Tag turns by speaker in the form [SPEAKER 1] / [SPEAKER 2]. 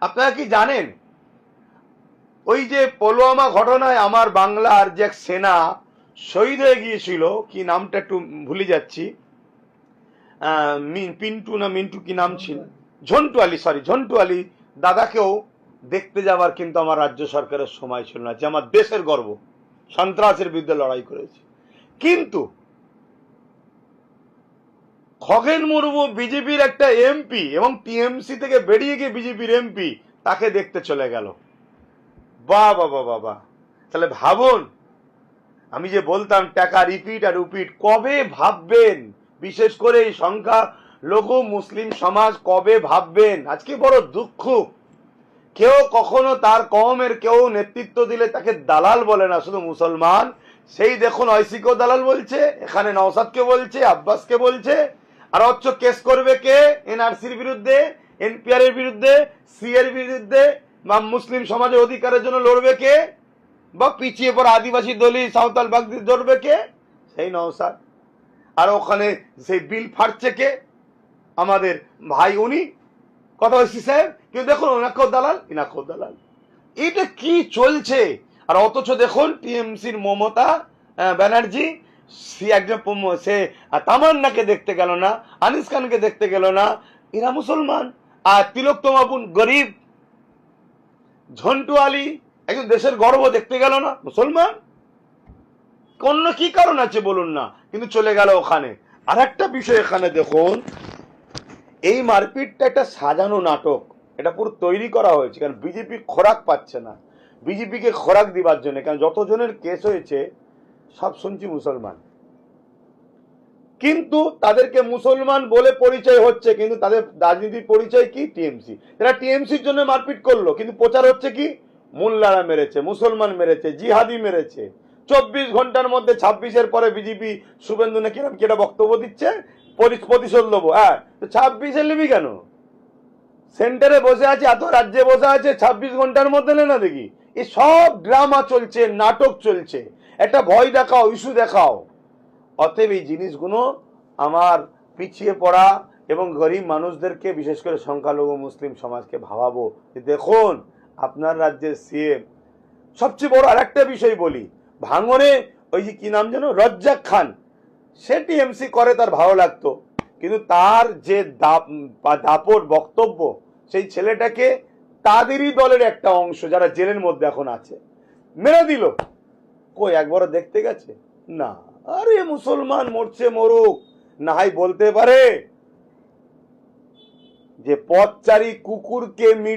[SPEAKER 1] আপনারা কি জানেন ওই যে পুলওয়ামা ঘটনায় আমার বাংলার যে এক সেনা শহীদ হয়ে গিয়েছিল, কি নামটা একটু ভুলে যাচ্ছি, পিন্টু না মিন্টু কি নাম ছিল, ঝন্টু আলী, সরি ঝন্টু আলী দাদাকেও দেখতে যাওয়ার কিন্তু আমার রাজ্য সরকারের সময় ছিল না, যে আমার দেশের গর্ব, সন্ত্রাসের বিরুদ্ধে লড়াই করেছে। কিন্তু খগেন মুর্মু বিজেপির একটা এমপি এবং টিএমসি থেকে বেরিয়ে গিয়ে বিজেপির এমপি, তাকে দেখতে চলে গেল। বাহ বাবা বাবা, তাহলে ভাবুন, আমি যে বলতাম টাকা রিপিট আর রিপিট, কবে ভাববেন? বিশেষ করে এই সংখ্যা লঘু মুসলিম সমাজ কবে ভাববেন? আজকে বড় দুঃখ, কেউ কখনো তার কওমের কেউ নেতৃত্ব দিলে তাকে দালাল বলে না, শুধু মুসলমান। সেই দেখুন ঐসিকেও দালাল বলছে, এখানে নওশাদকে বলছে, আব্বাসকে বলছে, আর অথচ কেস করবে কে? এনআরসির বিরুদ্ধে, এনপিআর এর বিরুদ্ধে, সি এর বিরুদ্ধে, বা মুসলিম সমাজের অধিকারের জন্য লড়বে কে? বা পিছিয়ে পড়া আদিবাসী দলিত সাঁওতাল বাগদি লড়বে কে? সেই নওশাদ। আর ওখানে সেই বিল ফাটছে কে? আমাদের ভাই, উনি কথা বলছি সাহেব। কিন্তু দেখুন ওনাকেও দালাল, ইনাকেও দালাল। এটা কি চলছে? আর অথচ দেখুন টিএমসির মমতা ব্যানার্জি, সে একজন সে তামান্নাকে দেখতে গেল না, আনিস খানকে দেখতে গেল না, এরা মুসলমান। আর তিলোত্তমা বোন গরিব, ঝন্টু আলী একজন দেশের গর্ব, দেখতে গেল না, মুসলমান। অন্য কি কারণ আছে বলুন না, কিন্তু চলে গেল ওখানে। আর একটা বিষয় এখানে দেখুন, এই মারপিটটা একটা সাজানো নাটক, এটা পুরো তৈরি করা হয়েছে, কারণ বিজেপি খোরাক পাচ্ছে না, বিজেপিকে খোরাক দিবার জন্য। কারণ যতজনের কেস হয়েছে সব শুনছি মুসলমান, কিন্তু তাদেরকে মুসলমান বলে পরিচয় হচ্ছে, কিন্তু তাদের রাজনীতির পরিচয় কি? টিএমসি। এরা টিএমসির জন্য মারপিট করলো, কিন্তু প্রচার হচ্ছে কি? মোল্লারা মেরেছে, মুসলমান মেরেছে, জিহাদি মেরেছে। 24 ঘন্টার মধ্যে 26-এর পরে বিজেপি শুভেন্দু নাকি কিরম বক্তব্য দিচ্ছে, প্রতিশোধ নেবো। হ্যাঁ, তো 26-এ নিবি কেন? সেন্টারে বসে আছে, এত রাজ্যে বসে আছে, 26 ঘন্টার মধ্যে না দেখি। এই সব ড্রামা চলছে, নাটক চলছে, একটা ভয় দেখাও, ইস্যু দেখাও। অতএব এই জিনিসগুলো আমার পিছিয়ে পড়া এবং গরিব মানুষদেরকে, বিশেষ করে সংখ্যালঘু মুসলিম সমাজকে ভাবাবো। দেখুন আপনার রাজ্যের সিএম, সবচেয়ে বড় আরেকটা বিষয় বলি, ভাঙনে ওই যে কি নাম যেন, রজ্জাক খান, সে টিএমসি করে, তার ভালো লাগতো, কিন্তু তার যে দাপট বক্তব্য, সেই ছেলেটাকে তাদেরই দলের একটা অংশ যারা জেলের মধ্যে এখন আছে মেরে দিল। কই একবারও দেখতে গেছে? না। আরে মুসলমান মরছে, মরুক, না হয় বলতে পারে যে পথচারী কুকুরকে